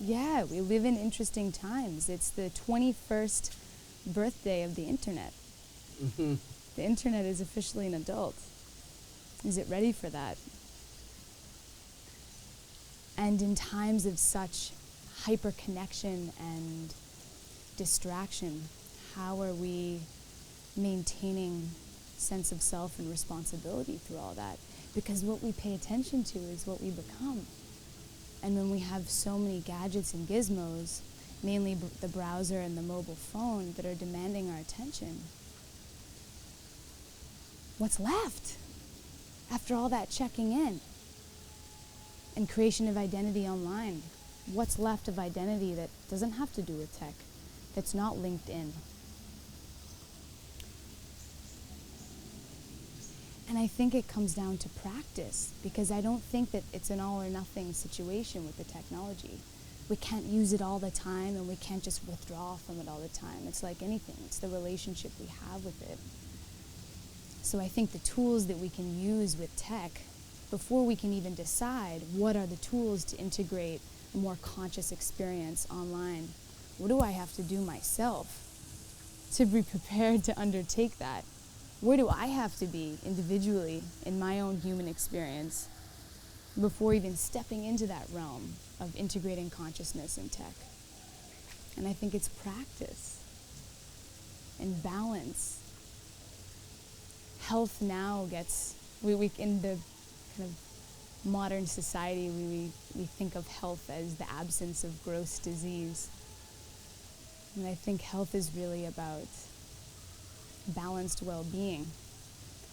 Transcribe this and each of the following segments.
Yeah, we live in interesting times. It's the 21st birthday of the internet. Mm-hmm. The internet is officially an adult. Is it ready for that? And in times of such hyperconnection and distraction, how are we maintaining sense of self and responsibility through all that? Because what we pay attention to is what we become. And when we have so many gadgets and gizmos, mainly the browser and the mobile phone, that are demanding our attention, what's left after all that checking in and creation of identity online? What's left of identity that doesn't have to do with tech, that's not linked in? And I think it comes down to practice, because I don't think that it's an all or nothing situation with the technology. We can't use it all the time, and we can't just withdraw from it all the time. It's like anything. It's the relationship we have with it. So I think the tools that we can use with tech, before we can even decide what are the tools to integrate a more conscious experience online, what do I have to do myself to be prepared to undertake that? Where do I have to be individually in my own human experience before even stepping into that realm of integrating consciousness and tech? And I think it's practice and balance. Health now gets, we in the kind of modern society, we think of health as the absence of gross disease. And I think health is really about balanced well-being.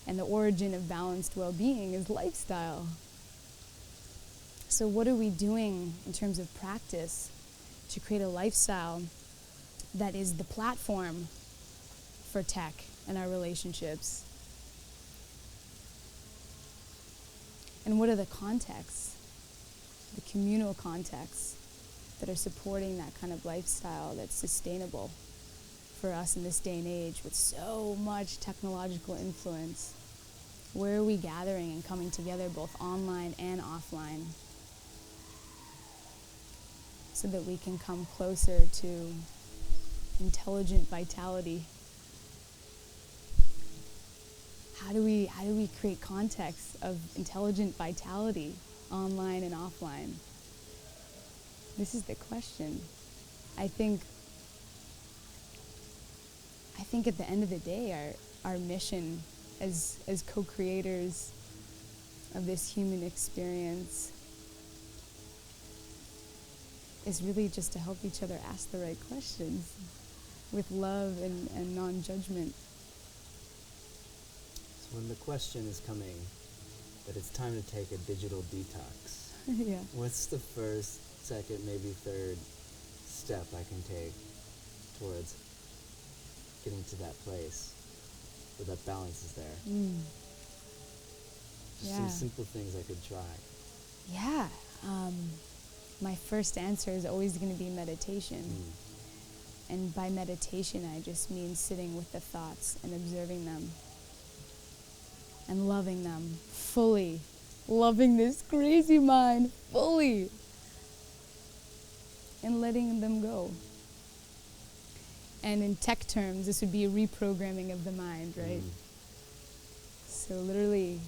And the origin of balanced well-being is lifestyle. So what are we doing in terms of practice to create a lifestyle that is the platform for tech and our relationships? And what are the contexts, the communal contexts, that are supporting that kind of lifestyle that's sustainable for us in this day and age with so much technological influence? Where are we gathering and coming together both online and offline so that we can come closer to intelligent vitality? How do we create context of intelligent vitality online and offline? This is the question. I think at the end of the day, our mission as co-creators of this human experience is really just to help each other ask the right questions with love and non-judgment. So when the question is coming that it's time to take a digital detox, Yeah. what's the first, second, maybe third step I can take towards getting to that place where that balance is there? Just some simple things I could try. Yeah. My first answer is always going to be meditation. And by meditation, I just mean sitting with the thoughts and observing them and loving them fully, loving this crazy mind fully, and letting them go. And in tech terms, this would be a reprogramming of the mind, right? So literally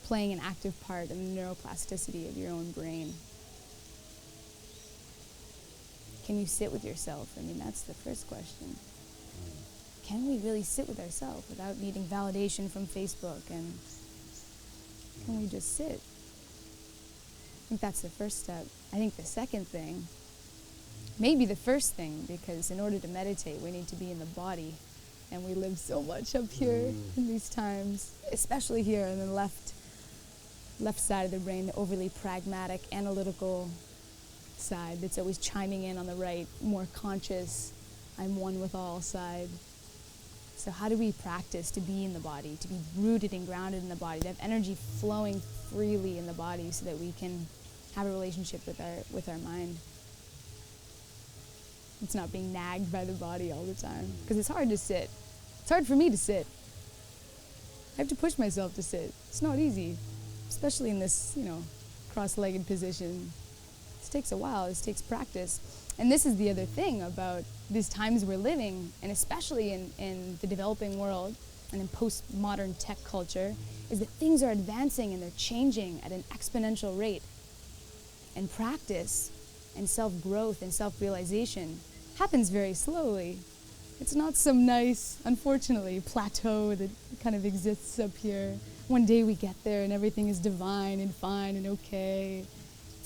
playing an active part in the neuroplasticity of your own brain. Can you sit with yourself? I mean, that's the first question. Can we really sit with ourselves without needing validation from Facebook? And can we just sit? I think that's the first step. I think the second thing, maybe the first thing, because in order to meditate, we need to be in the body. And we live so much up here in these times, especially here in the left side of the brain, the overly pragmatic, analytical side that's always chiming in on the right, more conscious, I'm one with all side. So how do we practice to be in the body, to be rooted and grounded in the body, to have energy flowing freely in the body so that we can have a relationship with our mind? It's not being nagged by the body all the time, because it's hard to sit. It's hard for me to sit. I have to push myself to sit. It's not easy, especially in this, cross-legged position. It's takes a while. This takes practice. And this is the other thing about these times we're living, and especially in the developing world and in postmodern tech culture, is that things are advancing and they're changing at an exponential rate. And practice and self-growth and self-realization happens very slowly. It's not some nice, unfortunately, plateau that kind of exists up here. One day we get there and everything is divine and fine and okay.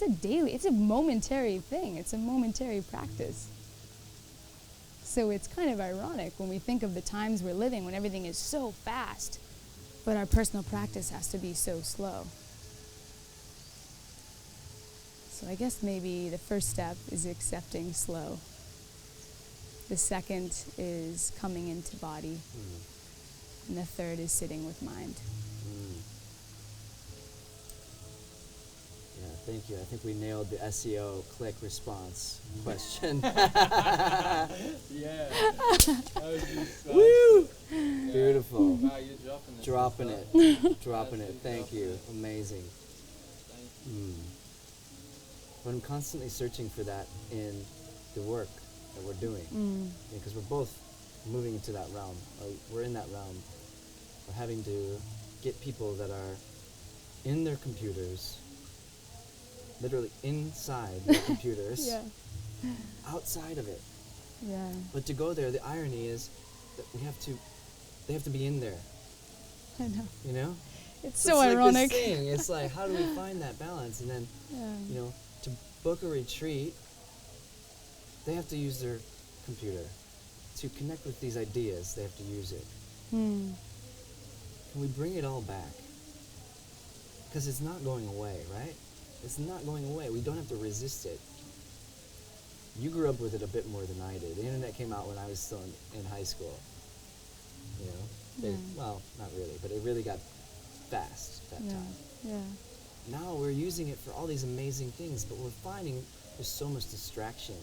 It's a momentary thing. It's a momentary practice. So it's kind of ironic when we think of the times we're living when everything is so fast, but our personal practice has to be so slow. So I guess maybe the first step is accepting slow. The second is coming into body. And the third is sitting with mind. Yeah, thank you. I think we nailed the SEO click response question. Yeah. That was just Woo! Yeah. Beautiful. Wow, you're dropping this. Dropping stuff. it. Dropping it. Thank Dropping you. it. Amazing. Thank you. But I'm constantly searching for that in the work that we're doing. Because we're both moving into that realm. We're in that realm. We're having to get people that are in their computers, literally inside their computers, Yeah. outside of it. Yeah. But to go there, the irony is that they have to be in there, I know. you know? It's So so it's ironic. Like this thing. It's like, how do we find that balance? And then, Yeah. to book a retreat, they have to use their computer. To connect with these ideas, they have to use it. Can we bring it all back? Because it's not going away, right? It's not going away. We don't have to resist it. You grew up with it a bit more than I did. The internet came out when I was still in high school. Well, not really, but it really got fast that time. Yeah. Now we're using it for all these amazing things, but we're finding there's so much distraction.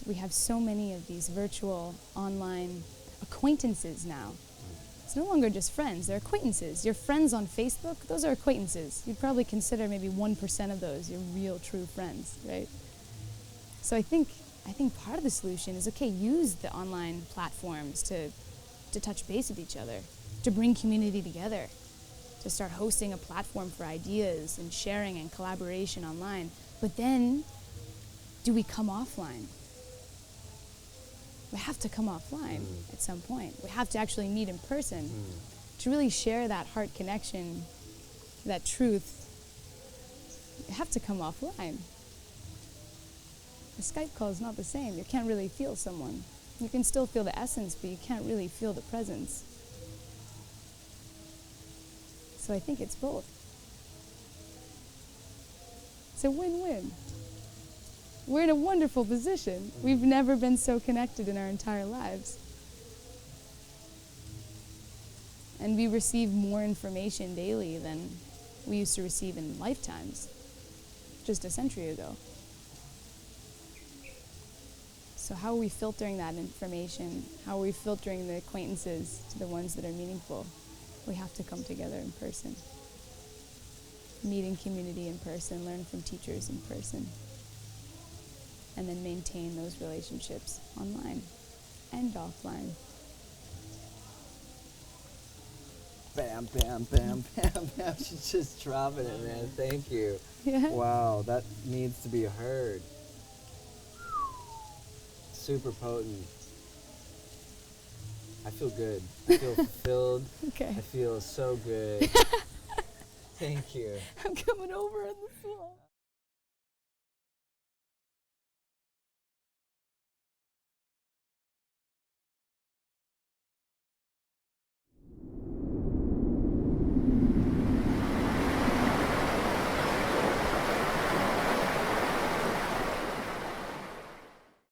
We have so many of these virtual online acquaintances now. It's no longer just friends, they're acquaintances. Your friends on Facebook, those are acquaintances. You'd probably consider maybe 1% of those your real, true friends, right? So I think part of the solution is, okay, use the online platforms to touch base with each other, to bring community together, to start hosting a platform for ideas and sharing and collaboration online. But then, do we come offline? We have to come offline at some point. We have to actually meet in person to really share that heart connection, that truth. You have to come offline. A Skype call is not the same. You can't really feel someone. You can still feel the essence, but you can't really feel the presence. So I think it's both. It's a win-win. We're in a wonderful position. We've never been so connected in our entire lives. And we receive more information daily than we used to receive in lifetimes, just a century ago. So how are we filtering that information? How are we filtering the acquaintances to the ones that are meaningful? We have to come together in person. Meet in community in person, learn from teachers in person. And then maintain those relationships online and offline. Bam, bam, bam, bam, bam. She's just dropping it, man. Thank you. Yeah. Wow, that needs to be heard. Super potent. I feel good. I feel fulfilled. Okay. I feel so good. Thank you. I'm coming over on the floor.